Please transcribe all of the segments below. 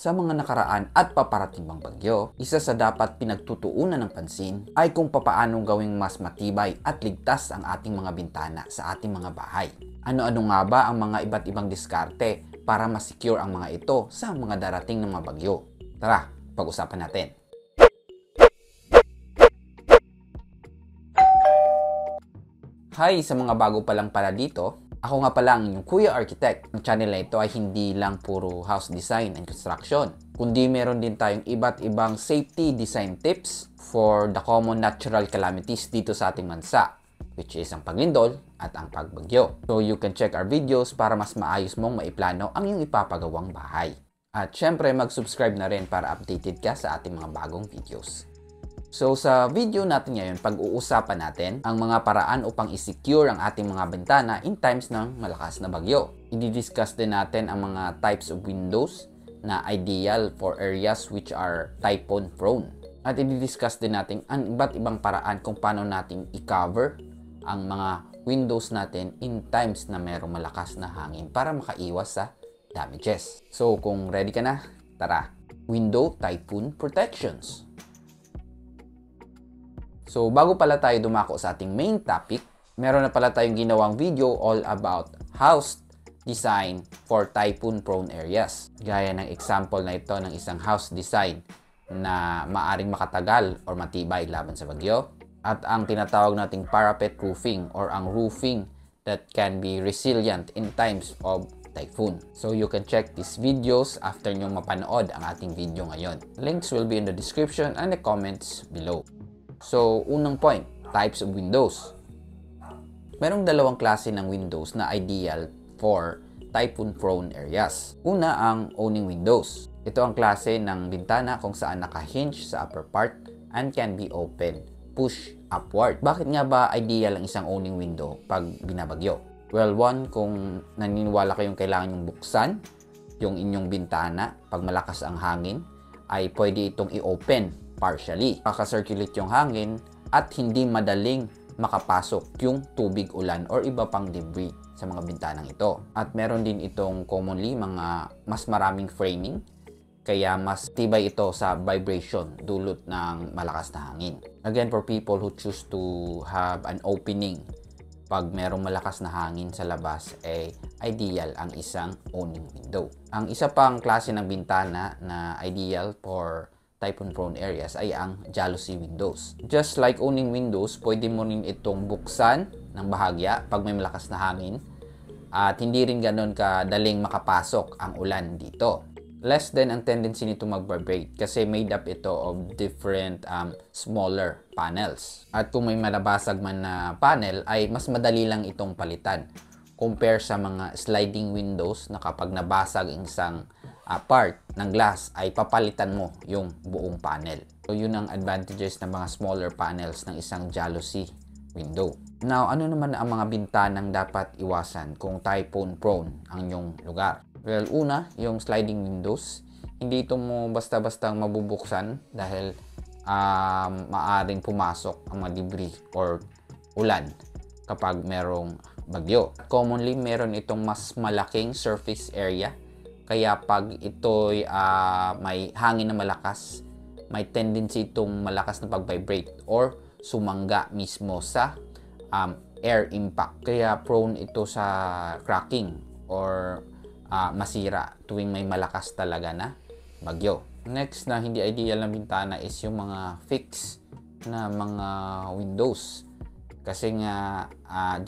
Sa mga nakaraan at paparating pang bagyo, isa sa dapat pinagtutuunan ng pansin ay kung papaano gawing mas matibay at ligtas ang ating mga bintana sa ating mga bahay. Ano-ano nga ba ang mga iba't ibang diskarte para ma-secure ang mga ito sa mga darating na mga bagyo? Tara, pag-usapan natin. Hi sa mga bago pa lang pala dito. Ako nga pala ang inyong Kuya Architect. Ang channel na ito ay hindi lang puro house design and construction, kundi meron din tayong iba't ibang safety design tips for the common natural calamities dito sa ating bansa, which is ang paglindol at ang pagbagyo. So you can check our videos para mas maayos mong maiplano ang iyong ipapagawang bahay. At syempre mag-subscribe na rin para updated ka sa ating mga bagong videos. So sa video natin ngayon, pag-uusapan natin ang mga paraan upang i-secure ang ating mga bintana in times ng malakas na bagyo. I-discuss din natin ang mga types of windows na ideal for areas which are typhoon prone. At i-discuss din natin ang iba't ibang paraan kung paano natin i-cover ang mga windows natin in times na mayroong malakas na hangin para makaiwas sa damages. So kung ready ka na, tara! Window typhoon protections. So, bago pala tayo dumako sa ating main topic, meron na pala tayong ginawang video all about house design for typhoon-prone areas. Gaya ng example na ito ng isang house design na maaring makatagal or matibay laban sa bagyo. At ang tinatawag nating parapet roofing or ang roofing that can be resilient in times of typhoon. So, you can check these videos after nyo mapanood ang ating video ngayon. Links will be in the description and the comments below. So, unang point, types of windows. Merong dalawang klase ng windows na ideal for typhoon-prone areas. Una ang awning windows. Ito ang klase ng bintana kung saan naka-hinge sa upper part and can be open, push upward. Bakit nga ba ideal ang isang awning window pag binabagyo? Well, one, kung naniniwala kayong kailangan yung buksan yung inyong bintana pag malakas ang hangin, ay pwede itong i-open partially. Makaka-circulate yung hangin at hindi madaling makapasok yung tubig ulan or iba pang debris sa mga bintanang ito. At meron din itong commonly mga mas maraming framing, kaya mas tibay ito sa vibration dulot ng malakas na hangin. Again, for people who choose to have an opening pag merong malakas na hangin sa labas, ideal ang isang awning window. Ang isa pang klase ng bintana na ideal for typhoon-prone areas ay ang jalousie windows. Just like awning windows, pwede mo rin itong buksan ng bahagya pag may malakas na hangin at hindi rin ganoon kadaling makapasok ang ulan dito. Less din ang tendency nito mag-vibrate kasi made up ito of different smaller panels. At kung may malabasag man na panel ay mas madali lang itong palitan compare sa mga sliding windows na kapag nabasag ang isang part ng glass ay papalitan mo yung buong panel. So yun ang advantages ng mga smaller panels ng isang jalousie window. Now, ano naman ang mga bintanang dapat iwasan kung typhoon prone ang inyong lugar? Well, una, yung sliding windows. Hindi ito mo basta-bastang mabubuksan dahil maaring pumasok ang mga debris or ulan kapag merong bagyo. Commonly, meron itong mas malaking surface area. Kaya pag ito'y may hangin na malakas, may tendency itong malakas na pag-vibrate or sumangga mismo sa air impact. Kaya prone ito sa cracking or masira tuwing may malakas talaga na bagyo. Next na hindi ideal na bintana is yung mga fixed na mga windows. Kasi nga,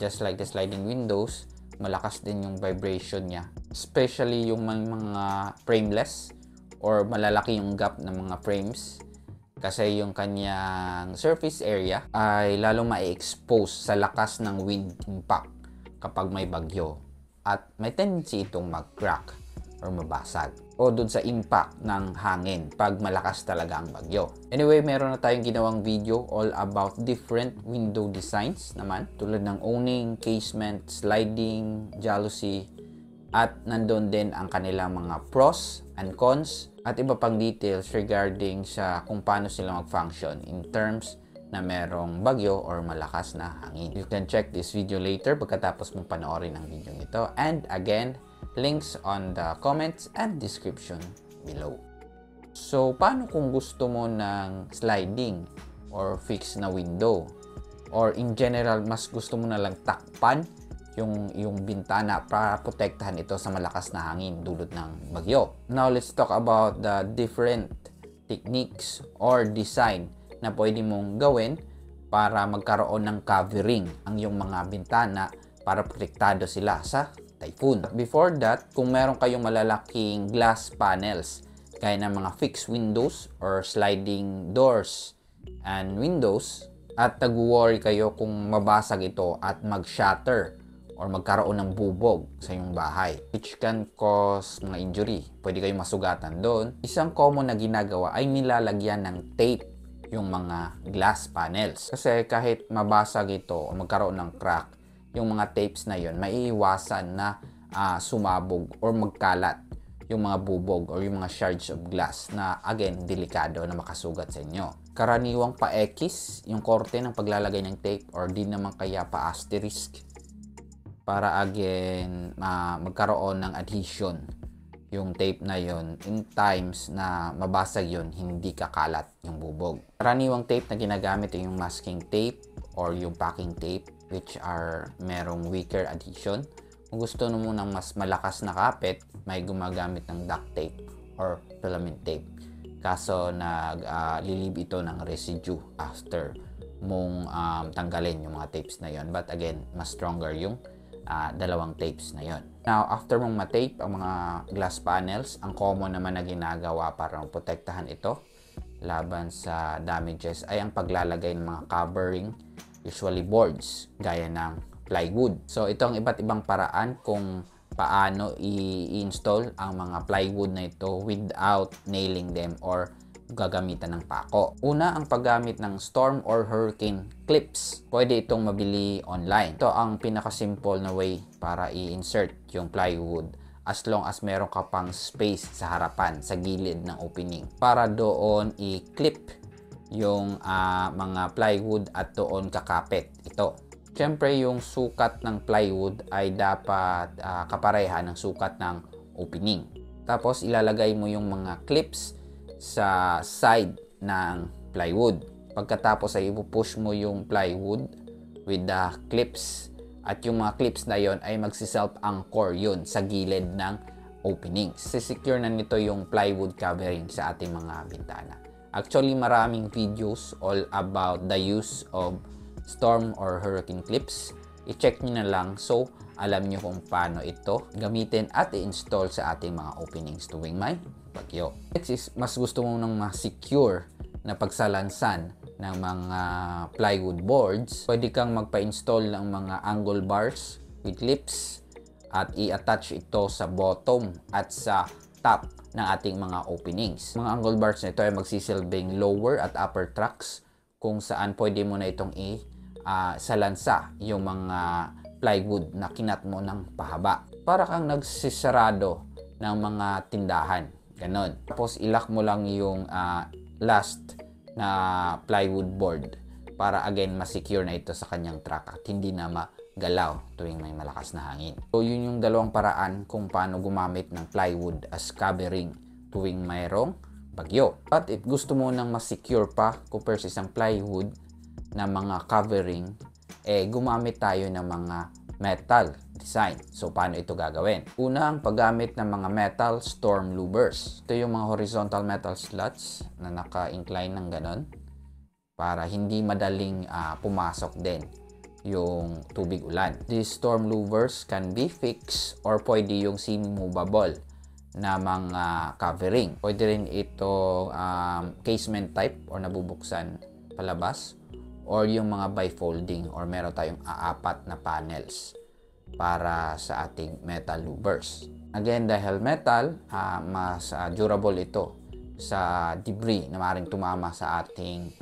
just like the sliding windows, malakas din yung vibration niya. Especially yung mga frameless or malalaki yung gap ng mga frames. Kasi yung kanyang surface area ay lalong ma-expose sa lakas ng wind impact kapag may bagyo. At may tendency itong mag-crack or mabasag. O dun sa impact ng hangin pag malakas talaga ang bagyo. Anyway, meron na tayong ginawang video all about different window designs naman. Tulad ng awning, casement, sliding, jalousie. At nandun din ang kanilang mga pros and cons at iba pang details regarding sa kung paano sila mag-function in terms na merong bagyo or malakas na hangin. You can check this video later pagkatapos mong panoorin ang video nito. And again, links on the comments and description below. So, paano kung gusto mo ng sliding or fixed na window? Or in general, mas gusto mo na lang takpan yung bintana para protektahan ito sa malakas na hangin dulot ng bagyo. Now, let's talk about the different techniques or design na pwede mong gawin para magkaroon ng covering ang iyong mga bintana para protektado sila sa typhoon. Before that, kung meron kayong malalaking glass panels gaya ng mga fixed windows or sliding doors and windows at nag-worry kayo kung mabasag ito at mag-shatter or magkaroon ng bubog sa iyong bahay, which can cause mga injury. Pwede kayong masugatan doon. Isang common na ginagawa ay nilalagyan ng tape yung mga glass panels. Kasi kahit mabasag ito o magkaroon ng crack, yung mga tapes na yon maiiwasan na sumabog or magkalat yung mga bubog or yung mga shards of glass na again, delikado na makasugat sa inyo. Karaniwang pa-X yung korte ng paglalagay ng tape or di naman kaya pa-asterisk para again magkaroon ng adhesion yung tape na yon in times na mabasag yon, hindi kakalat yung bubog. Karaniwang tape na ginagamit ay yung masking tape or yung packing tape, which are merong weaker adhesion. Kung gusto mo ng mas malakas na kapit, may gumagamit ng duct tape or filament tape. Kaso naglilib ito ng residue after mong tanggalin yung mga tapes na yon. But again, mas stronger yung dalawang tapes na yon. Now, after mong matape ang mga glass panels, ang common naman na ginagawa para protektahan ito laban sa damages ay ang paglalagay ng mga covering, usually boards, gaya ng plywood. So, ito ang iba't ibang paraan kung paano i-install ang mga plywood na ito without nailing them or gagamitan ng pako. Una, ang paggamit ng storm or hurricane clips. Pwede itong mabili online. Ito ang pinaka-simple na way para i-insert yung plywood as long as meron ka pang space sa harapan, sa gilid ng opening. Para doon i-clip yung mga plywood at doon kakapit ito. Siyempre, yung sukat ng plywood ay dapat kapareha ng sukat ng opening. Tapos, ilalagay mo yung mga clips sa side ng plywood. Pagkatapos ay ipupush mo yung plywood with the clips at yung mga clips na yon ay magsi-self-anchor yun sa gilid ng openings. Sisecure na nito yung plywood covering sa ating mga bintana. Actually, maraming videos all about the use of storm or hurricane clips. I-check nyo na lang so alam nyo kung paano ito gamitin at i-install sa ating mga openings tuwing may bagyo. Next is, mas gusto mo nang ma-secure na pagsalansan ng mga plywood boards, pwede kang magpa-install ng mga angle bars with clips at i-attach ito sa bottom at sa top ng ating mga openings. Mga angle bars na ito ay magsisilbing lower at upper tracks kung saan pwede mo na itong salansa yung mga plywood na kinat mo ng pahaba. Para kang nagsisarado ng mga tindahan. Ganon. Tapos ilock mo lang yung last na plywood board para again ma-secure na ito sa kanyang track at hindi na magalaw tuwing may malakas na hangin. So yun yung dalawang paraan kung paano gumamit ng plywood as covering tuwing mayroong bagyo. But if gusto mo nang ma-secure pa compare sa isang plywood na mga covering, gumamit tayo ng mga metal design. So, paano ito gagawin? Una, ang paggamit ng mga metal storm louvers. Ito yung mga horizontal metal sluts na naka-incline ng ganon para hindi madaling pumasok din yung tubig ulan. These storm louvers can be fixed or pwede yung semi-movable na mga covering. Pwede rin ito casement type or nabubuksan palabas or yung mga bifolding or meron tayong apat na panels para sa ating metal louvers. Again, dahil metal, mas durable ito sa debris na maaaring tumama sa ating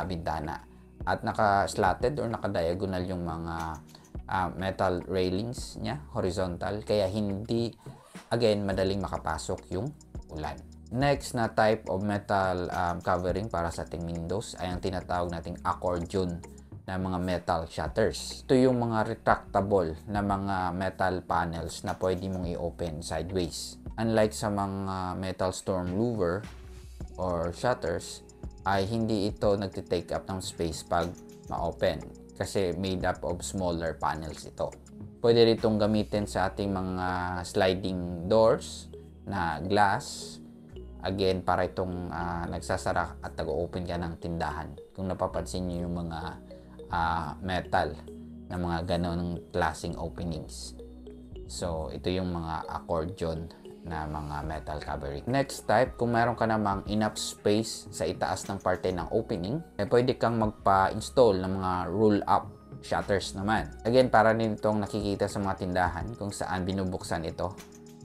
bintana. At naka-slatted or naka-diagonal yung mga metal railings niya, horizontal, kaya hindi, again, madaling makapasok yung ulan. Next na type of metal covering para sa ating windows ay ang tinatawag nating accordion na mga metal shutters. Ito yung mga retractable na mga metal panels na pwede mong i-open sideways. Unlike sa mga metal storm louver or shutters, ay hindi ito nagtitake up ng space pag ma-open kasi made up of smaller panels ito. Pwede rin itong gamitin sa ating mga sliding doors na glass. Again, para itong nagsasara at nag-open ka ng tindahan. Kung napapansin niyo yung mga metal na mga ganong klaseng openings. So, ito yung mga accordion na mga metal covering. Next type, kung meron ka namang enough space sa itaas ng parte ng opening, pwede kang magpa-install ng mga roll-up shutters naman. Again, para din itong nakikita sa mga tindahan kung saan binubuksan ito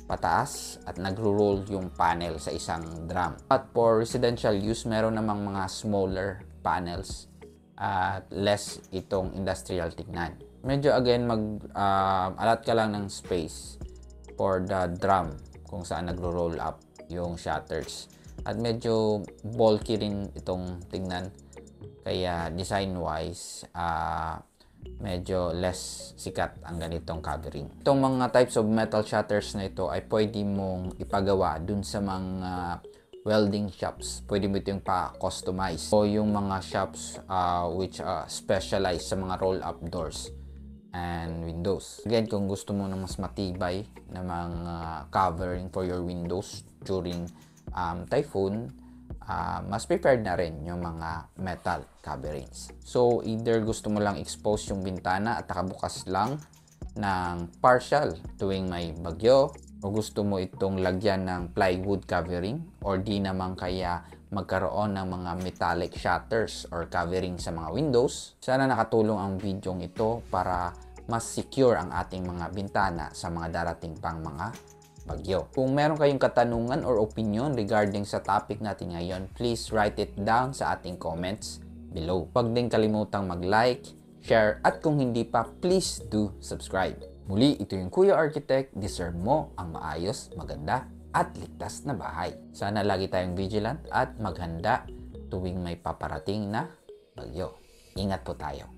pataas at nagro-roll yung panel sa isang drum. At for residential use, meron namang mga smaller panels at less itong industrial tignan. Medyo again, alat ka lang ng space for the drum kung saan nagro-roll up yung shutters. At medyo bulky rin itong tignan. Kaya design-wise, medyo less sikat ang ganitong covering. Itong mga types of metal shutters na ito ay pwede mong ipagawa dun sa mga welding shops. Pwede mo itong pa-customize. O yung mga shops which specialize sa mga roll-up doors and windows. Again, kung gusto mo na mas matibay na mga covering for your windows during typhoon, mas prepared na rin yung mga metal coverings. So, either gusto mo lang expose yung bintana at nakabukas lang ng partial tuwing may bagyo, o gusto mo itong lagyan ng plywood covering, or di naman kaya magkaroon ng mga metallic shutters or covering sa mga windows. Sana nakatulong ang video ito para mas secure ang ating mga bintana sa mga darating pang mga bagyo. Kung meron kayong katanungan or opinion regarding sa topic natin ngayon, please write it down sa ating comments below. Huwag din kalimutang mag-like, share, at kung hindi pa, please do subscribe. Muli, ito yung Kuya Architect. Deserve mo ang maayos, maganda, at ligtas na bahay. Sana lagi tayong vigilant at maghanda tuwing may paparating na bagyo. Ingat po tayo.